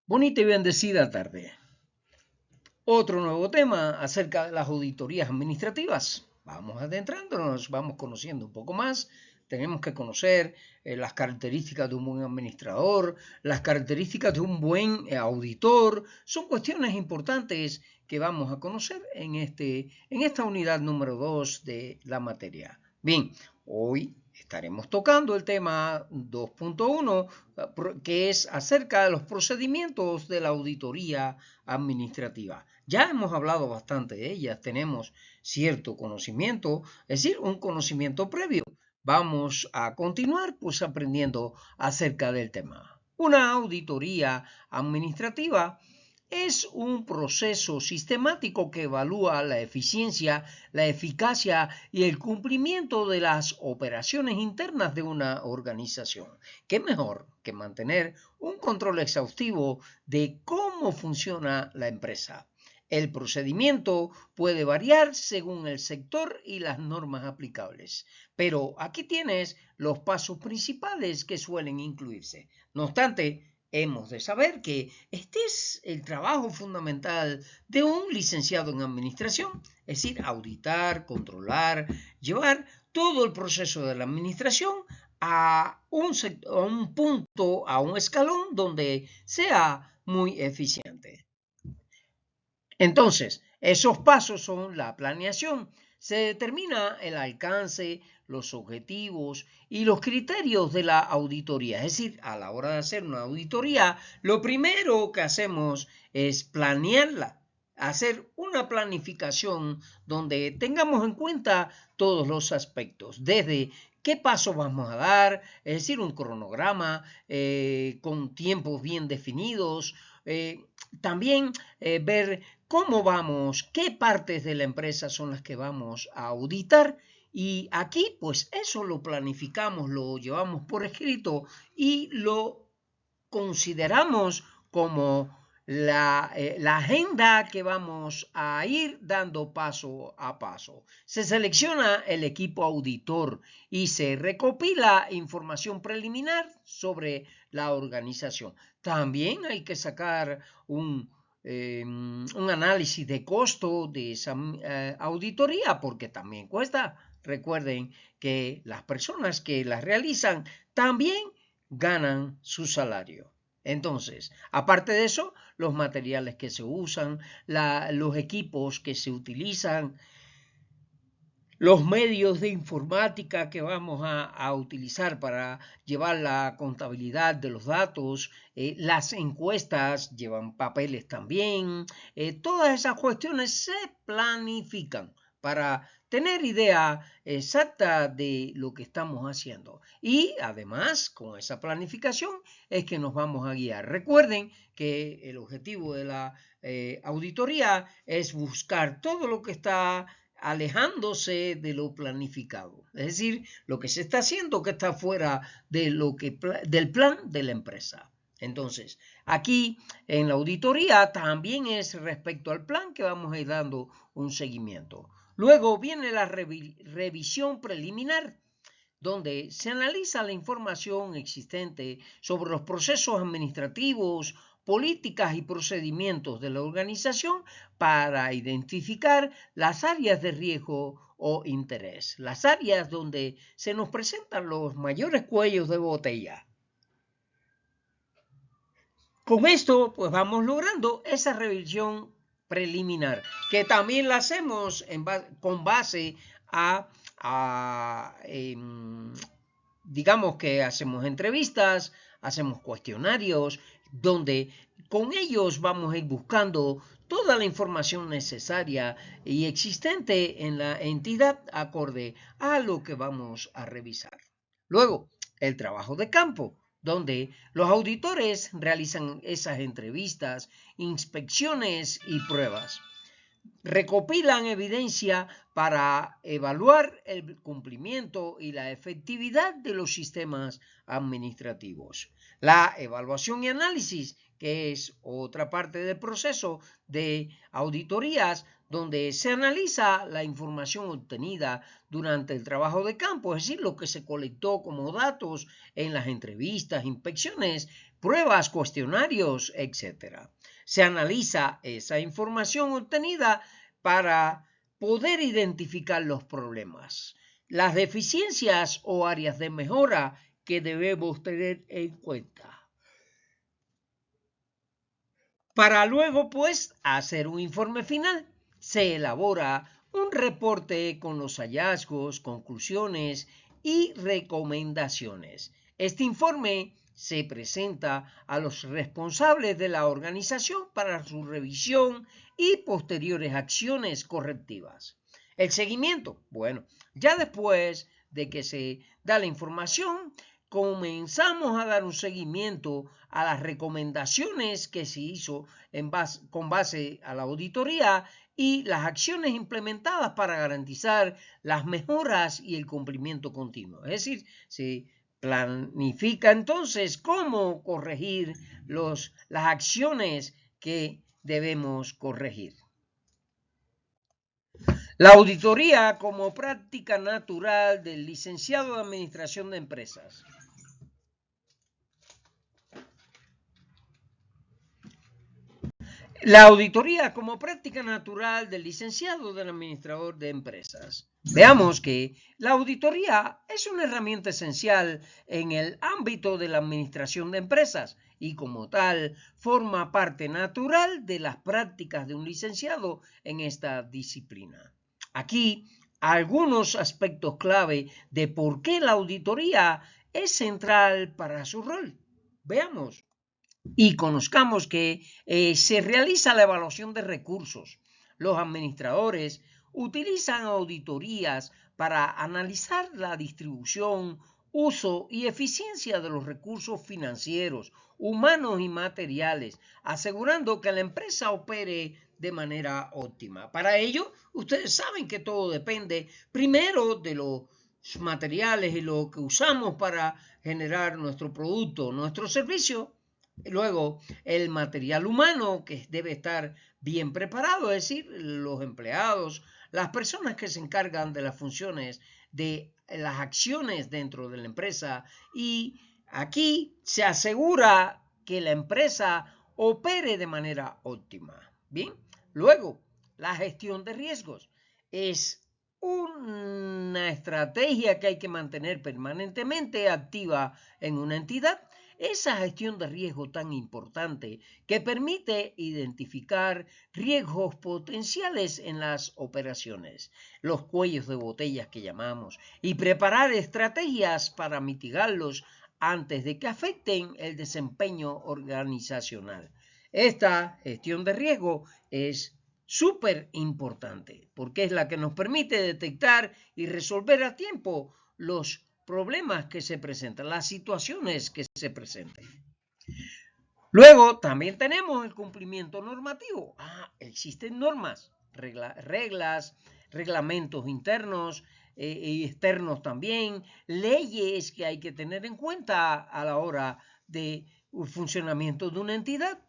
Bonita y bendecida tarde. Otro nuevo tema acerca de las auditorías administrativas. Vamos adentrándonos, vamos conociendo un poco más. Tenemos que conocer las características de un buen administrador, las características de un buen auditor. Son cuestiones importantes que vamos a conocer en esta unidad número 2 de la materia. Bien, hoy estaremos tocando el tema 2.1, que es acerca de los procedimientos de la auditoría administrativa. Ya hemos hablado bastante de ellas, tenemos cierto conocimiento, es decir, un conocimiento previo. Vamos a continuar pues aprendiendo acerca del tema. Una auditoría administrativa es un proceso sistemático que evalúa la eficiencia, la eficacia y el cumplimiento de las operaciones internas de una organización. ¿Qué mejor que mantener un control exhaustivo de cómo funciona la empresa? El procedimiento puede variar según el sector y las normas aplicables, pero aquí tienes los pasos principales que suelen incluirse. No obstante, hemos de saber que este es el trabajo fundamental de un licenciado en administración, es decir, auditar, controlar, llevar todo el proceso de la administración a un punto, a un escalón donde sea muy eficiente. Entonces, esos pasos son la planeación. Se determina el alcance, los objetivos y los criterios de la auditoría. Es decir, a la hora de hacer una auditoría, lo primero que hacemos es planearla, hacer una planificación donde tengamos en cuenta todos los aspectos, desde qué pasos vamos a dar, es decir, un cronograma con tiempos bien definidos, también ver cómo vamos, qué partes de la empresa son las que vamos a auditar. Y aquí, pues eso lo planificamos, lo llevamos por escrito y lo consideramos como la agenda que vamos a ir dando paso a paso. Se selecciona el equipo auditor y se recopila información preliminar sobre la organización. También hay que sacar un análisis de costo de esa auditoría porque también cuesta. Recuerden que las personas que las realizan también ganan su salario. Entonces, aparte de eso, los materiales que se usan, los equipos que se utilizan, los medios de informática que vamos a utilizar para llevar la contabilidad de los datos, las encuestas llevan papeles también, todas esas cuestiones se planifican para tener idea exacta de lo que estamos haciendo. Y además, con esa planificación es que nos vamos a guiar. Recuerden que el objetivo de la auditoría es buscar todo lo que está alejándose de lo planificado, es decir, lo que se está haciendo que está fuera de del plan de la empresa. Entonces, aquí en la auditoría también es respecto al plan que vamos a ir dando un seguimiento. Luego viene la revisión preliminar, donde se analiza la información existente sobre los procesos administrativos, políticas y procedimientos de la organización para identificar las áreas de riesgo o interés, las áreas donde se nos presentan los mayores cuellos de botella. Con esto, pues vamos logrando esa revisión preliminar, que también la hacemos con base digamos que hacemos entrevistas, hacemos cuestionarios, donde con ellos vamos a ir buscando toda la información necesaria y existente en la entidad acorde a lo que vamos a revisar. Luego, el trabajo de campo, donde los auditores realizan esas entrevistas, inspecciones y pruebas. recopilan evidencia para evaluar el cumplimiento y la efectividad de los sistemas administrativos. La evaluación y análisis, que es otra parte del proceso de auditorías, donde se analiza la información obtenida durante el trabajo de campo, es decir, lo que se colectó como datos en las entrevistas, inspecciones, pruebas, cuestionarios, etc. Se analiza esa información obtenida para poder identificar los problemas, las deficiencias o áreas de mejora que debemos tener en cuenta. Para luego, pues, hacer un informe final. Se elabora un reporte con los hallazgos, conclusiones y recomendaciones. Este informe se presenta a los responsables de la organización para su revisión y posteriores acciones correctivas. El seguimiento. Bueno, ya después de que se da la información, comenzamos a dar un seguimiento a las recomendaciones que se hizo con base a la auditoría y las acciones implementadas para garantizar las mejoras y el cumplimiento continuo. Es decir, se planifica entonces cómo corregir las acciones que debemos corregir. La auditoría como práctica natural del licenciado de Administración de Empresas. La auditoría como práctica natural del licenciado del administrador de empresas. Veamos que la auditoría es una herramienta esencial en el ámbito de la administración de empresas y como tal forma parte natural de las prácticas de un licenciado en esta disciplina. Aquí algunos aspectos clave de por qué la auditoría es central para su rol. Veamos. Y conozcamos que se realiza la evaluación de recursos. Los administradores utilizan auditorías para analizar la distribución, uso y eficiencia de los recursos financieros, humanos y materiales, asegurando que la empresa opere de manera óptima. Para ello, ustedes saben que todo depende primero de los materiales y lo que usamos para generar nuestro producto, nuestro servicio. Luego, el material humano que debe estar bien preparado, es decir, los empleados, las personas que se encargan de las funciones, de las acciones dentro de la empresa. Y aquí se asegura que la empresa opere de manera óptima. Bien, luego, la gestión de riesgos es una estrategia que hay que mantener permanentemente activa en una entidad. Esa gestión de riesgo tan importante que permite identificar riesgos potenciales en las operaciones, los cuellos de botellas que llamamos, y preparar estrategias para mitigarlos antes de que afecten el desempeño organizacional. Esta gestión de riesgo es súper importante porque es la que nos permite detectar y resolver a tiempo los problemas que se presentan, las situaciones que se presenten. Luego también tenemos el cumplimiento normativo. Existen normas, reglas, reglamentos internos y externos también, leyes que hay que tener en cuenta a la hora de funcionamiento de una entidad.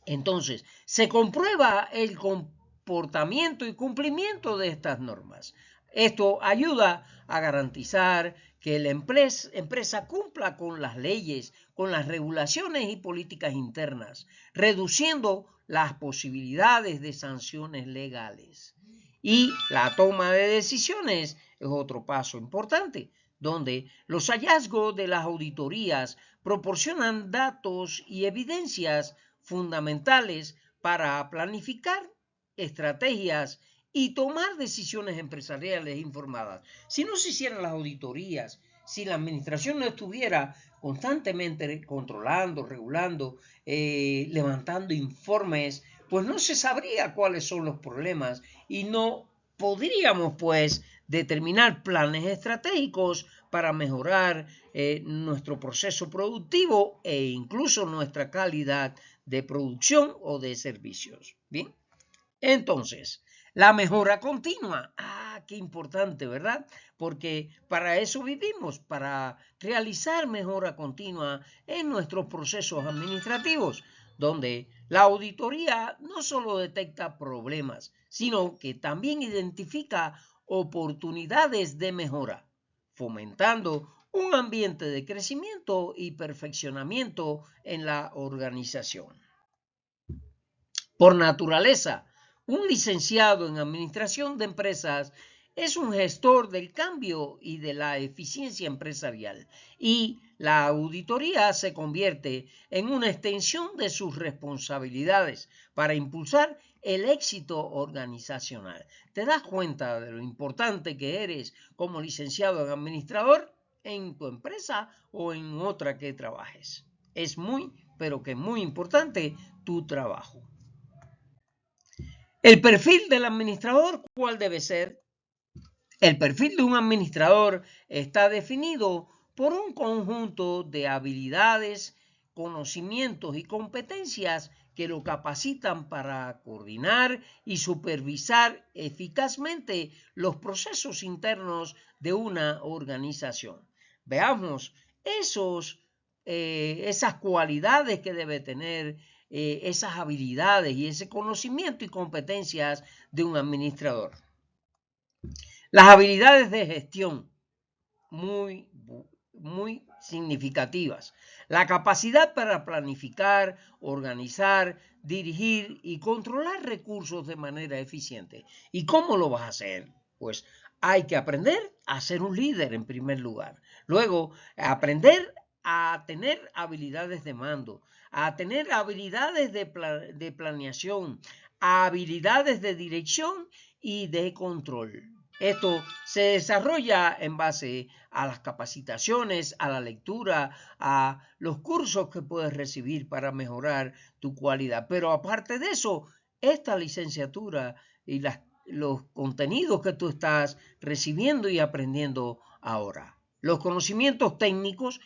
Entonces, se comprueba el comportamiento y cumplimiento de estas normas. Esto ayuda a garantizar que la empresa cumpla con las leyes, con las regulaciones y políticas internas, reduciendo las posibilidades de sanciones legales. Y la toma de decisiones es otro paso importante, donde los hallazgos de las auditorías proporcionan datos y evidencias fundamentales para planificar estrategias y tomar decisiones empresariales informadas. Si no se hicieran las auditorías, si la administración no estuviera constantemente controlando, regulando, levantando informes, pues no se sabría cuáles son los problemas y no podríamos pues determinar planes estratégicos para mejorar nuestro proceso productivo e incluso nuestra calidad de producción o de servicios. Bien, Entonces, la mejora continua. Qué importante, ¿verdad? Porque para eso vivimos, para realizar mejora continua en nuestros procesos administrativos, donde la auditoría no solo detecta problemas, sino que también identifica oportunidades de mejora, fomentando un ambiente de crecimiento y perfeccionamiento en la organización. Por naturaleza, un licenciado en administración de empresas es un gestor del cambio y de la eficiencia empresarial, y la auditoría se convierte en una extensión de sus responsabilidades para impulsar el éxito organizacional. ¿Te das cuenta de lo importante que eres como licenciado en administrador en tu empresa o en otra que trabajes? Es muy, pero que muy importante tu trabajo. El perfil del administrador, ¿cuál debe ser? El perfil de un administrador está definido por un conjunto de habilidades, conocimientos y competencias que lo capacitan para coordinar y supervisar eficazmente los procesos internos de una organización. Veamos esas cualidades que debe tener, esas habilidades y ese conocimiento y competencias de un administrador. Las habilidades de gestión, muy, muy significativas. La capacidad para planificar, organizar, dirigir y controlar recursos de manera eficiente. ¿Y cómo lo vas a hacer? Pues hay que aprender a ser un líder en primer lugar. Luego, aprender a tener habilidades de mando, a tener habilidades de planeación, habilidades de dirección y de control. Esto se desarrolla en base a las capacitaciones, a la lectura, a los cursos que puedes recibir para mejorar tu cualidad. Pero aparte de eso, esta licenciatura y los contenidos que tú estás recibiendo y aprendiendo ahora. Los conocimientos técnicos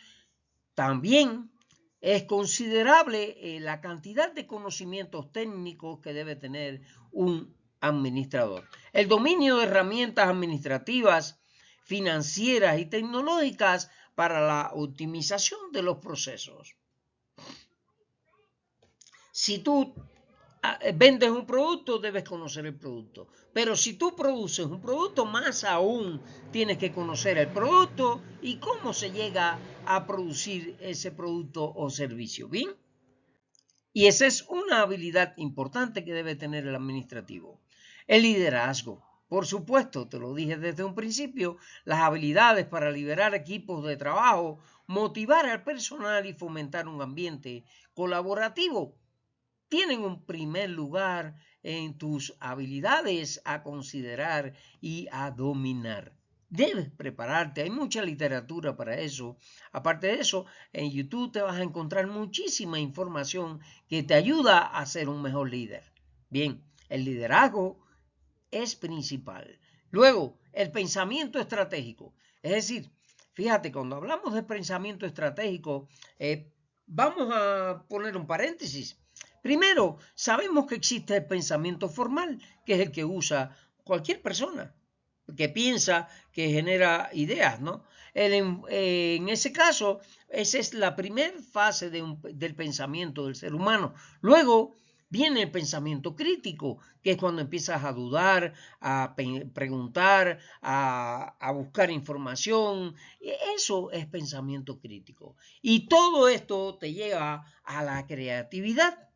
también es considerable la cantidad de conocimientos técnicos que debe tener un administrador. El dominio de herramientas administrativas, financieras y tecnológicas para la optimización de los procesos. Si tú vendes un producto, debes conocer el producto. Pero si tú produces un producto, más aún tienes que conocer el producto y cómo se llega a producir ese producto o servicio. ¿Bien? Y esa es una habilidad importante que debe tener el administrativo. El liderazgo. Por supuesto, te lo dije desde un principio, las habilidades para liderar equipos de trabajo, motivar al personal y fomentar un ambiente colaborativo tienen un primer lugar en tus habilidades a considerar y a dominar. Debes prepararte, hay mucha literatura para eso. Aparte de eso, en YouTube te vas a encontrar muchísima información que te ayuda a ser un mejor líder. Bien, el liderazgo es principal. Luego, el pensamiento estratégico. Es decir, fíjate, cuando hablamos de pensamiento estratégico, vamos a poner un paréntesis. Primero, sabemos que existe el pensamiento formal, que es el que usa cualquier persona que piensa, que genera ideas, ¿no? En ese caso, esa es la primera fase del pensamiento del ser humano. Luego viene el pensamiento crítico, que es cuando empiezas a dudar, a preguntar, a buscar información. Eso es pensamiento crítico. Y todo esto te lleva a la creatividad.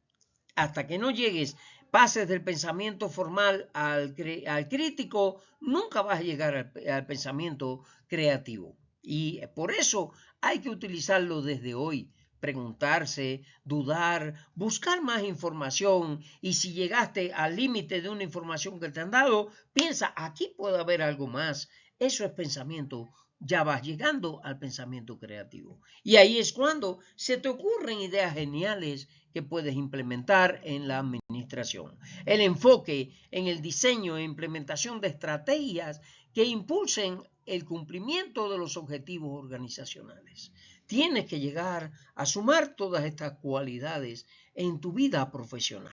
Hasta que no llegues, pases del pensamiento formal al crítico, nunca vas a llegar al pensamiento creativo. Y por eso hay que utilizarlo desde hoy. Preguntarse, dudar, buscar más información, y si llegaste al límite de una información que te han dado, piensa, aquí puede haber algo más. Eso es pensamiento. Ya vas llegando al pensamiento creativo. Y ahí es cuando se te ocurren ideas geniales que puedes implementar en la administración. El enfoque en el diseño e implementación de estrategias que impulsen el cumplimiento de los objetivos organizacionales. Tienes que llegar a sumar todas estas cualidades en tu vida profesional.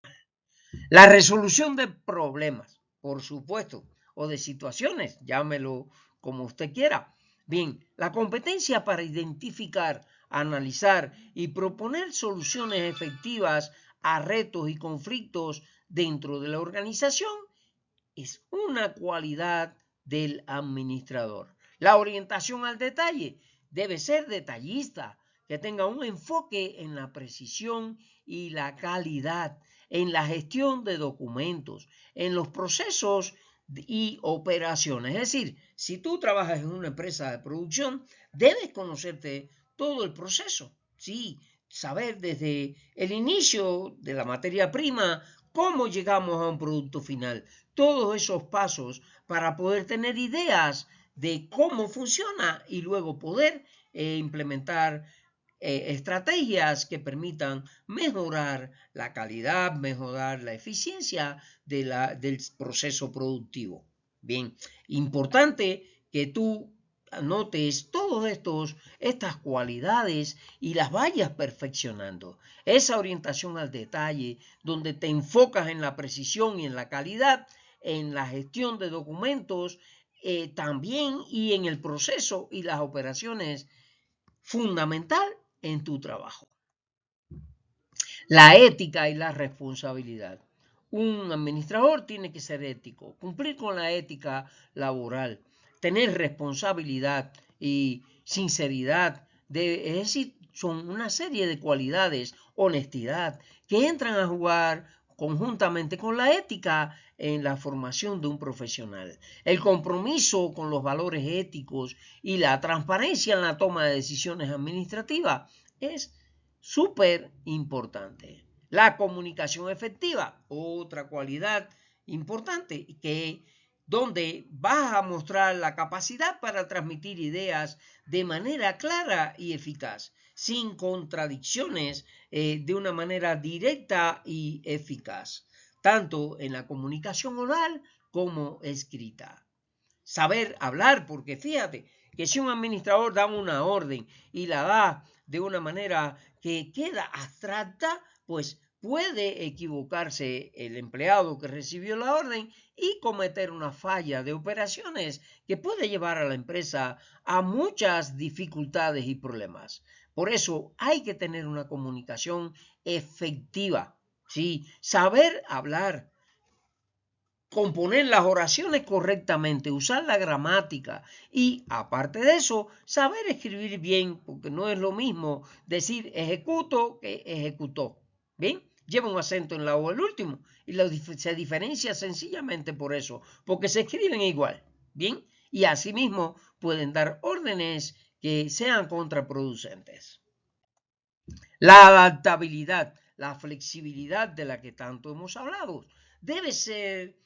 La resolución de problemas, por supuesto, o de situaciones, llámelo como usted quiera. Bien, la competencia para identificar, analizar y proponer soluciones efectivas a retos y conflictos dentro de la organización es una cualidad del administrador. La orientación al detalle debe ser detallista, que tenga un enfoque en la precisión y la calidad, en la gestión de documentos, en los procesos y operaciones. Es decir, si tú trabajas en una empresa de producción, debes conocerte todo el proceso, sí, saber desde el inicio de la materia prima cómo llegamos a un producto final, todos esos pasos para poder tener ideas de cómo funciona y luego poder implementar estrategias que permitan mejorar la calidad, mejorar la eficiencia del proceso productivo. Bien, importante que tú anotes todas estas cualidades y las vayas perfeccionando. Esa orientación al detalle, donde te enfocas en la precisión y en la calidad, en la gestión de documentos, también y en el proceso y las operaciones, fundamental en tu trabajo. La ética y la responsabilidad. Un administrador tiene que ser ético, cumplir con la ética laboral, tener responsabilidad y sinceridad, es decir, son una serie de cualidades, honestidad, que entran a jugar conjuntamente con la ética en la formación de un profesional. El compromiso con los valores éticos y la transparencia en la toma de decisiones administrativas es súper importante. La comunicación efectiva, otra cualidad importante, que donde vas a mostrar la capacidad para transmitir ideas de manera clara y eficaz, sin contradicciones, de una manera directa y eficaz, tanto en la comunicación oral como escrita. Saber hablar, porque fíjate que si un administrador da una orden y la da de una manera que queda abstracta, pues puede equivocarse el empleado que recibió la orden y cometer una falla de operaciones que puede llevar a la empresa a muchas dificultades y problemas. Por eso hay que tener una comunicación efectiva, ¿sí? Saber hablar, componer las oraciones correctamente, usar la gramática y, aparte de eso, saber escribir bien, porque no es lo mismo decir ejecuto que ejecutó. ¿Bien? Lleva un acento en la O el último y se diferencia sencillamente por eso, porque se escriben igual. ¿Bien? Y asimismo pueden dar órdenes que sean contraproducentes. La adaptabilidad, la flexibilidad de la que tanto hemos hablado, debe ser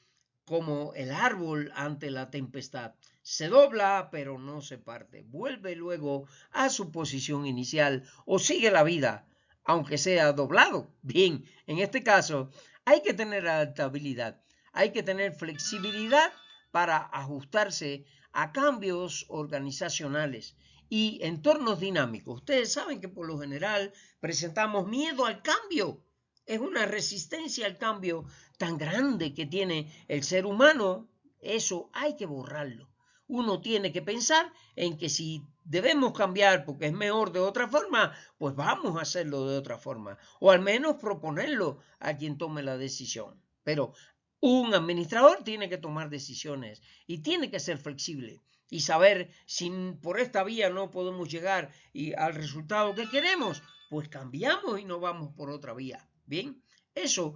como el árbol ante la tempestad. Se dobla, pero no se parte. Vuelve luego a su posición inicial o sigue la vida, aunque sea doblado. Bien, en este caso hay que tener adaptabilidad, hay que tener flexibilidad para ajustarse a cambios organizacionales y entornos dinámicos. Ustedes saben que por lo general presentamos miedo al cambio. Es una resistencia al cambio tan grande que tiene el ser humano. Eso hay que borrarlo. Uno tiene que pensar en que si debemos cambiar porque es mejor de otra forma, pues vamos a hacerlo de otra forma. O al menos proponerlo a quien tome la decisión. Pero un administrador tiene que tomar decisiones y tiene que ser flexible y saber si por esta vía no podemos llegar al resultado que queremos, pues cambiamos y nos vamos por otra vía. Bien, eso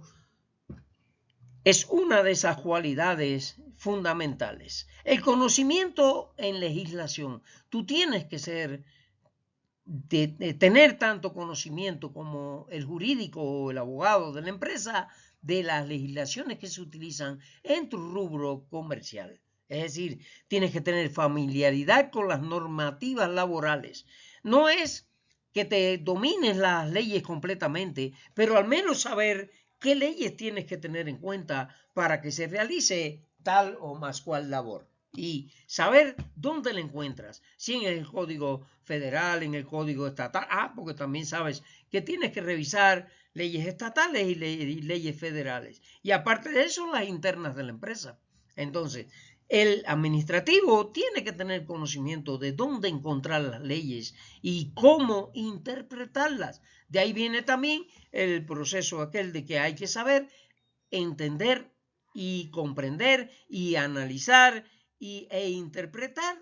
es una de esas cualidades fundamentales. El conocimiento en legislación. Tú tienes que tener tanto conocimiento como el jurídico o el abogado de la empresa de las legislaciones que se utilizan en tu rubro comercial. Es decir, tienes que tener familiaridad con las normativas laborales. No es que te domines las leyes completamente, pero al menos saber qué leyes tienes que tener en cuenta para que se realice tal o más cual labor. Y saber dónde la encuentras, si en el Código Federal, en el Código Estatal, porque también sabes que tienes que revisar leyes estatales y leyes federales. Y aparte de eso, las internas de la empresa. Entonces, el administrativo tiene que tener conocimiento de dónde encontrar las leyes y cómo interpretarlas. De ahí viene también el proceso aquel de que hay que saber entender y comprender y analizar e interpretar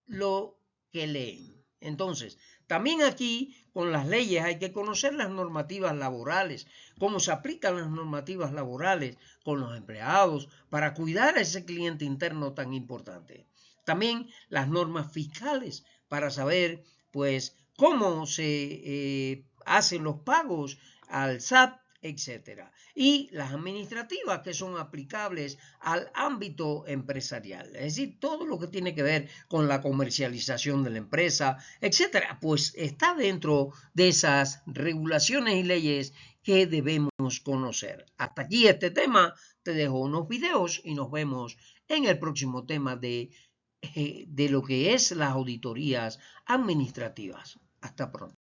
lo que leen. Entonces, también aquí con las leyes hay que conocer las normativas laborales, cómo se aplican las normativas laborales con los empleados para cuidar a ese cliente interno tan importante. También las normas fiscales para saber, pues, cómo se hacen los pagos al SAT, etcétera. Y las administrativas que son aplicables al ámbito empresarial, es decir, todo lo que tiene que ver con la comercialización de la empresa, etcétera, pues está dentro de esas regulaciones y leyes que debemos conocer. Hasta aquí este tema, te dejo unos videos y nos vemos en el próximo tema de lo que es las auditorías administrativas. Hasta pronto.